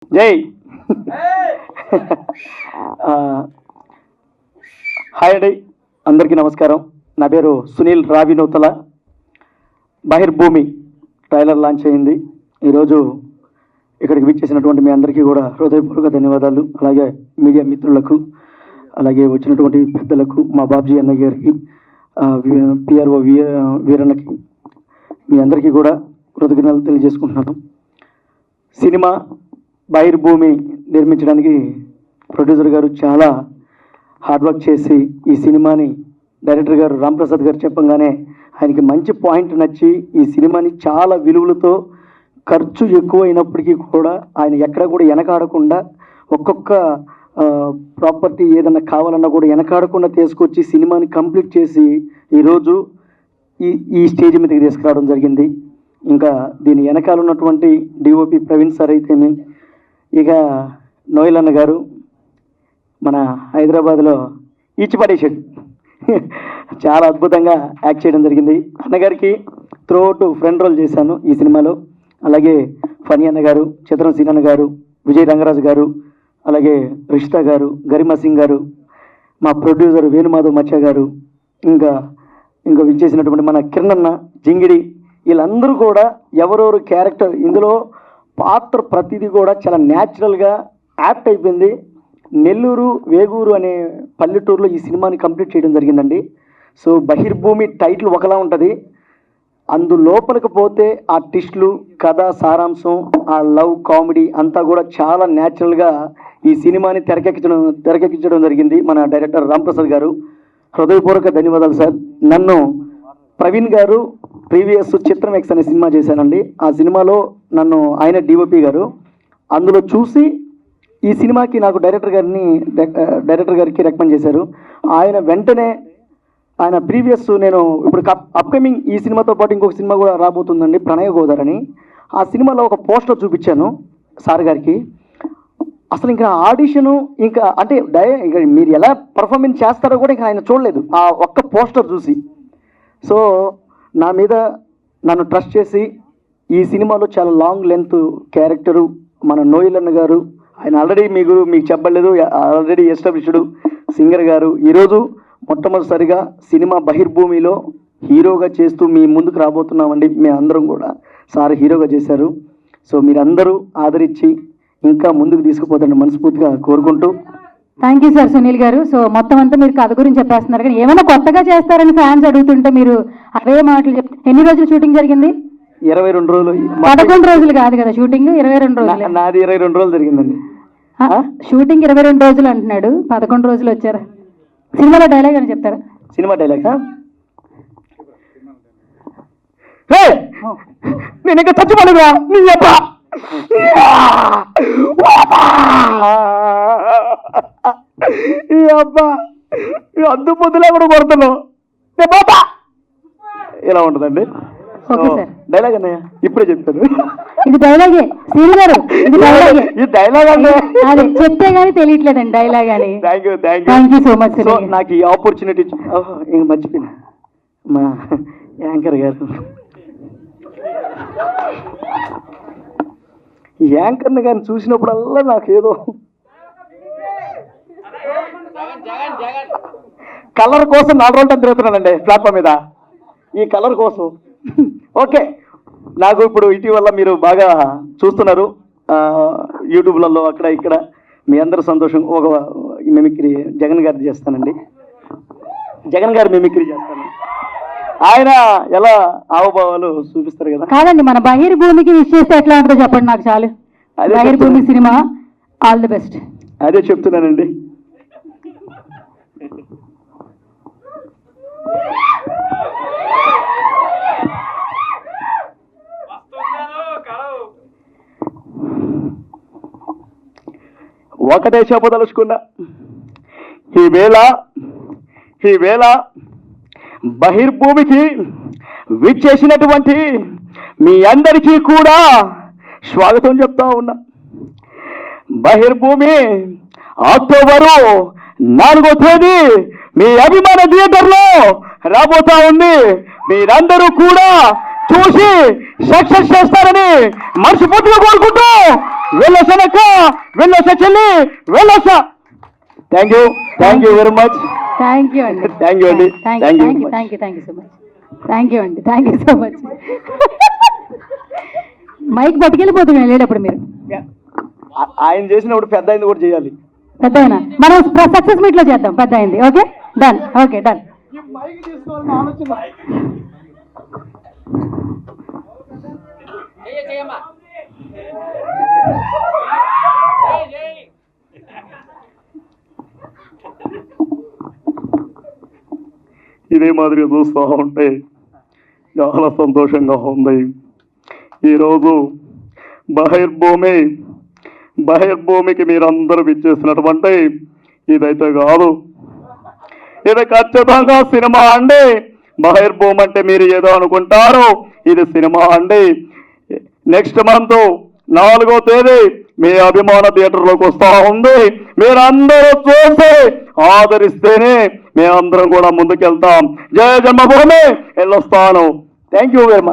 జై హాయ్ అండి, అందరికీ నమస్కారం. నా పేరు సునీల్ రావినూతల. బహిర్భూమి ట్రైలర్ లాంచ్ అయింది. ఈరోజు ఇక్కడికి విచ్చేసినటువంటి మీ అందరికీ కూడా హృదయపూర్వక ధన్యవాదాలు. అలాగే మీడియా మిత్రులకు, అలాగే వచ్చినటువంటి పెద్దలకు, మా బాబ్జీ అన్న గారికి, పిఆర్ఓ వీరన్నకి, మీ అందరికీ కూడా కృతజ్ఞతలు తెలియజేసుకుంటున్నాను. సినిమా బహిర్భూమి నిర్మించడానికి ప్రొడ్యూసర్ గారు చాలా హార్డ్ వర్క్ చేసి ఈ సినిమాని డైరెక్టర్ గారు రాంప్రసాద్ గారు చెప్పంగానే ఆయనకి మంచి పాయింట్ నచ్చి ఈ సినిమాని చాలా విలువలతో, ఖర్చు ఎక్కువ అయినప్పటికీ కూడా ఆయన ఎక్కడ కూడా వెనకాడకుండా, ఒక్కొక్క ప్రాపర్టీ ఏదన్నా కావాలన్నా కూడా వెనకాడకుండా తీసుకొచ్చి సినిమాని కంప్లీట్ చేసి ఈరోజు ఈ స్టేజ్ మీదకి తీసుకురావడం జరిగింది. ఇంకా దీని వెనకాల ఉన్నటువంటి డిఓపి ప్రవీణ్ సార్ అయితేమి, ఇక నోయల్ అన్న గారు మన హైదరాబాద్లో ఈచిపడేసాడు, చాలా అద్భుతంగా యాక్ట్ చేయడం జరిగింది. అన్నగారికి త్రూఅవుట్ ఫ్రంట్ రోల్ చేశాను ఈ సినిమాలో. అలాగే ఫనీ అన్న గారు, చిత్రం సీనన్న గారు, విజయ్ రంగరాజు గారు, అలాగే రిషితా గారు, గరిమా సింగ్ గారు, మా ప్రొడ్యూసర్ వేణుమాధవ్ మచ్చ గారు, ఇంకా విచ్చేసినటువంటి మన కిరణ్ అన్న, జింగిడి, వీళ్ళందరూ కూడా ఎవరెవరు క్యారెక్టర్ ఇందులో పాత్ర ప్రతిదీ కూడా చాలా న్యాచురల్గా యాప్ట్ అయిపోయింది. నెల్లూరు వేగూరు అనే పల్లెటూరులో ఈ సినిమాని కంప్లీట్ చేయడం జరిగిందండి. సో బహిర్భూమి టైటిల్ ఒకలా ఉంటుంది, అందులోపలికి పోతే ఆ ట్విస్టులు, కథ సారాంశం, ఆ లవ్ కామెడీ అంతా కూడా చాలా న్యాచురల్గా ఈ సినిమాని తెరకెక్కించడం జరిగింది మన డైరెక్టర్ రాంప్రసాద్ గారు. హృదయపూర్వక ధన్యవాదాలు సార్. నన్ను ప్రవీణ్ గారు ప్రీవియస్ చిత్రం ఎక్స్ అనే సినిమా చేశానండి. ఆ సినిమాలో నన్ను ఆయన డిఓపి గారు అందులో చూసి ఈ సినిమాకి నాకు డైరెక్టర్ గారికి రికమెండ్ చేశారు. ఆయన వెంటనే ఆయన ప్రీవియస్ నేను ఇప్పుడు అప్కమింగ్ ఈ సినిమాతో పాటు ఇంకొక సినిమా కూడా రాబోతుందండి, ప్రణయ గోదావరి అని. ఆ సినిమాలో ఒక పోస్టర్ చూపించాను సార్ గారికి. అసలు ఇంకా ఆడిషను ఇంకా అంటే ఇక మీరు ఎలా పర్ఫార్మెన్స్ చేస్తారో కూడా ఇంకా ఆయన చూడలేదు ఆ ఒక్క పోస్టర్ చూసి. సో నా మీద నన్ను ట్రస్ట్ చేసి ఈ సినిమాలో చాలా లాంగ్ లెంత్ క్యారెక్టరు మన నోయల్ అన్న గారు, ఆయన ఆల్రెడీ మీకు చెప్పలేదు, ఆల్రెడీ ఎస్టాబ్లిష్డ్ సింగర్ గారు ఈరోజు మొట్టమొదటిసారిగా సినిమా బహిర్భూమిలో హీరోగా చేస్తూ మీ ముందుకు రాబోతున్నామండి. మేము అందరం కూడా సార్ హీరోగా చేశారు. సో మీరందరూ ఆదరించి ఇంకా ముందుకు తీసుకుపోతారని మనస్ఫూర్తిగా కోరుకుంటూ. థ్యాంక్ యూ సార్ సునీల్ గారు. సో మొత్తం అంతా మీరు కథ గురించి చెప్పేస్తున్నారు, కానీ ఏమైనా కొత్తగా చేస్తారని ఫ్యాన్స్ అడుగుతుంటే మీరు అవే మాటలు చెప్తే. ఎన్ని రోజులు షూటింగ్ జరిగింది? 22 రోజులు. 11 రోజులు కాదు కదా షూటింగ్, 22 రోజులు. నాది 22 రోజులు జరిగిందండి షూటింగ్. 22 రోజులు అంటున్నాడు, 11 రోజులు వచ్చారా? సినిమాలో డైలాగ్ అని చెప్తారా? సినిమా డైలాగ్ నేను ఇంకా చచ్చిపోలేదా నీ అబ్బా, ఈ అబ్బా అందు పొద్దులా కూడా కొడుతున్నావు ఇలా ఉంటుందండి డైలాగ్ అన్నయ్య, ఇప్పుడే చెప్తాను. ఇది డైలాగే సీన్ గారు, ఇది డైలాగే. ఈ డైలాగ్ అన్నయ్య అదే చెప్తే గానీ తెలియట్లేదండి డైలాగ్ అని. Thank you so much. So నాకు ఈ ఆపర్చునిటీ ఇంక మర్చిపోయినా మా యాంకర్ గారు, ఈ యాంకర్ని కానీ చూసినప్పుడల్లా నాకేదో కలర్ కోసం 4 రోజులు తిరుగుతున్నానండి ప్లాట్ఫామ్ మీద, ఈ కలర్ కోసం. ఓకే, నాకు ఇప్పుడు ఇటీవల మీరు బాగా చూస్తున్నారు యూట్యూబ్లలో అక్కడ ఇక్కడ, మీ అందరూ సంతోషం. ఒక మిమిక్రీ జగన్ గారిది చేస్తానండి, జగన్ గారు మిమిక్రీ చేస్తాను. ఆయన ఎలా హావభావాలు చూపిస్తారు కదా. కాదండి, మన బహిర్భూమికి విష్ చేస్తే ఎట్లా ఉంటుందో చెప్పండి నాకు చాలు. బహిర్భూమి సినిమా ఆల్ ది బెస్ట్. అదే చెప్తున్నానండి. ఒకటే చెప్పదలుచుకున్నా, ఈవేళ బహిర్భూమికి విచ్చేసినటువంటి మీ అందరికీ కూడా స్వాగతం చెప్తా ఉన్నా. బహిర్భూమి అక్టోబరు 4వ తేదీ మీ అభిమాన థియేటర్లో రాబోతా ఉంది. మీరందరూ కూడా చూసి సక్సెస్ చేస్తారని మనస్ఫూర్తిగా కోరుకుంటూ వెళ్ళొస్తానక్క, వెళ్ళొస్తా చెల్లి, వెళ్ళొస్తా. Thank you very much. Thank you అండి. థ్యాంక్ యూ అండి. Thank thank you you thank you thank you so much. Thank you అండి. Thank you so much. Mike పట్టుకెళ్ళిపోతున్నాను వెళ్ళేటప్పుడు మీరు. ఆయన చేసినప్పుడు పెద్ద అయింది కూడా చేయాలి. పెద్ద అయినా మనం సక్సెస్ మీట్ లో చేద్దాం. పెద్ద అయింది. Okay done. Okay done. ఇదే మాదిరిగా చూస్తూ ఉంటే చాలా సంతోషంగా ఉంది. ఈరోజు బహిర్భూమికి మీరందరూ ఇచ్చేసినటువంటి ఇదైతే కాదు, ఇది ఖచ్చితంగా సినిమా అండి. బహిర్భూమి అంటే మీరు ఏదో అనుకుంటారు, ఇది సినిమా అండి. నెక్స్ట్ మంత్ 4వ తేదీ మీ అభిమాన థియేటర్లోకి వస్తూ ఉంది. మీరందరూ చూసి ఆదరిస్తేనే మేమందరం కూడా ముందుకెళ్తాం. జయ జన్మభూమి. వెళ్ళొస్తాను. Thank you very much.